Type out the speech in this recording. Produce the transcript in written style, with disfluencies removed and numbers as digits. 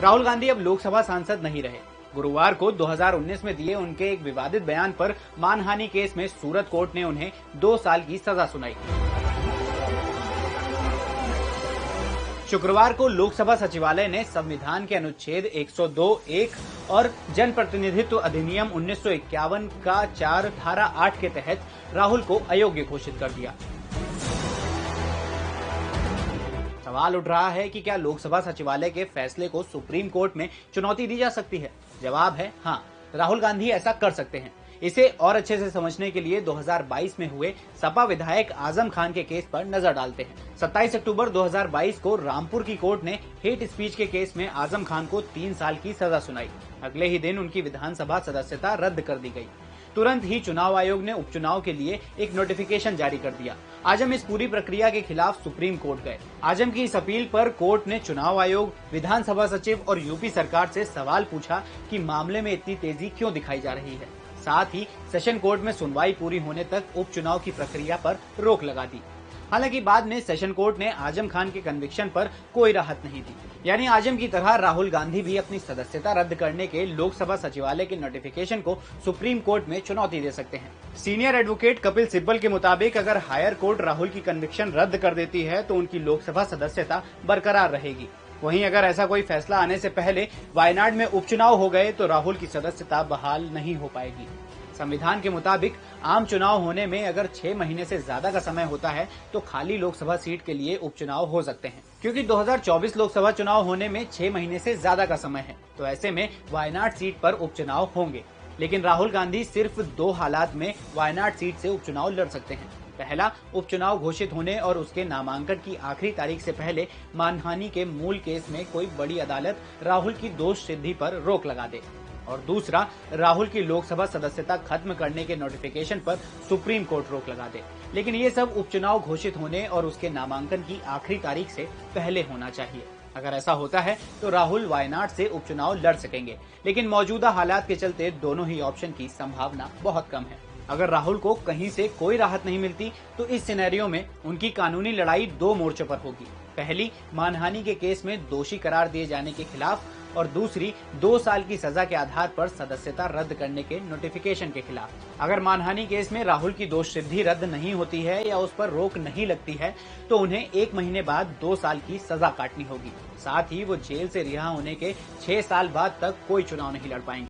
राहुल गांधी अब लोकसभा सांसद नहीं रहे। गुरुवार को 2019 में दिए उनके एक विवादित बयान पर मानहानि केस में सूरत कोर्ट ने उन्हें 2 साल की सजा सुनाई। शुक्रवार को लोकसभा सचिवालय ने संविधान के अनुच्छेद 102(1) और जनप्रतिनिधित्व अधिनियम 1951 का 4 धारा 8 के तहत राहुल को अयोग्य घोषित कर दिया। सवाल उठ रहा है कि क्या लोकसभा सचिवालय के फैसले को सुप्रीम कोर्ट में चुनौती दी जा सकती है? जवाब है हाँ, राहुल गांधी ऐसा कर सकते हैं। इसे और अच्छे से समझने के लिए 2022 में हुए सपा विधायक आजम खान के केस पर नजर डालते हैं। 27 अक्टूबर 2022 को रामपुर की कोर्ट ने हेट स्पीच के केस में आजम खान को 3 साल की सजा सुनाई। अगले ही दिन उनकी विधानसभा सदस्यता रद्द कर दी गई। तुरंत ही चुनाव आयोग ने उपचुनाव के लिए एक नोटिफिकेशन जारी कर दिया। आजम इस पूरी प्रक्रिया के खिलाफ सुप्रीम कोर्ट गए। आजम की इस अपील पर कोर्ट ने चुनाव आयोग, विधानसभा सचिव और यूपी सरकार से सवाल पूछा कि मामले में इतनी तेजी क्यों दिखाई जा रही है। साथ ही सेशन कोर्ट में सुनवाई पूरी होने तक उपचुनाव की प्रक्रिया पर रोक लगा दी। हालांकि बाद में सेशन कोर्ट ने आजम खान के कन्विक्शन पर कोई राहत नहीं दी। यानी आजम की तरह राहुल गांधी भी अपनी सदस्यता रद्द करने के लोकसभा सचिवालय के नोटिफिकेशन को सुप्रीम कोर्ट में चुनौती दे सकते हैं। सीनियर एडवोकेट कपिल सिब्बल के मुताबिक अगर हायर कोर्ट राहुल की कन्विक्शन रद्द कर देती है तो उनकी लोकसभा सदस्यता बरकरार रहेगी। वहीं अगर ऐसा कोई फैसला आने से पहले वायनाड में उपचुनाव हो गए तो राहुल की सदस्यता बहाल नहीं हो पाएगी। संविधान के मुताबिक आम चुनाव होने में अगर 6 महीने से ज्यादा का समय होता है तो खाली लोकसभा सीट के लिए उपचुनाव हो सकते हैं। क्योंकि 2024 लोकसभा चुनाव होने में 6 महीने से ज्यादा का समय है, तो ऐसे में वायनाड सीट पर उपचुनाव होंगे। लेकिन राहुल गांधी सिर्फ 2 हालात में वायनाड सीट से उपचुनाव लड़ सकते हैं। पहला, उपचुनाव घोषित होने और उसके नामांकन की आखिरी तारीख से पहले मानहानि के मूल केस में कोई बड़ी अदालत राहुल की दोष सिद्धि पर रोक लगा दे। और दूसरा, राहुल की लोकसभा सदस्यता खत्म करने के नोटिफिकेशन पर सुप्रीम कोर्ट रोक लगा दे। लेकिन ये सब उपचुनाव घोषित होने और उसके नामांकन की आखिरी तारीख से पहले होना चाहिए। अगर ऐसा होता है तो राहुल वायनाड से उपचुनाव लड़ सकेंगे, लेकिन मौजूदा हालात के चलते दोनों ही ऑप्शन की संभावना बहुत कम है। अगर राहुल को कहीं से कोई राहत नहीं मिलती तो इस सिनेरियो में उनकी कानूनी लड़ाई 2 मोर्चों पर होगी। पहली, मानहानि के केस में दोषी करार दिए जाने के खिलाफ, और दूसरी 2 साल की सजा के आधार पर सदस्यता रद्द करने के नोटिफिकेशन के खिलाफ। अगर मानहानि केस में राहुल की दोष सिद्धि रद्द नहीं होती है या उस पर रोक नहीं लगती है तो उन्हें 1 महीने बाद 2 साल की सजा काटनी होगी। साथ ही वो जेल से रिहा होने के 6 साल बाद तक कोई चुनाव नहीं लड़ पाएंगे।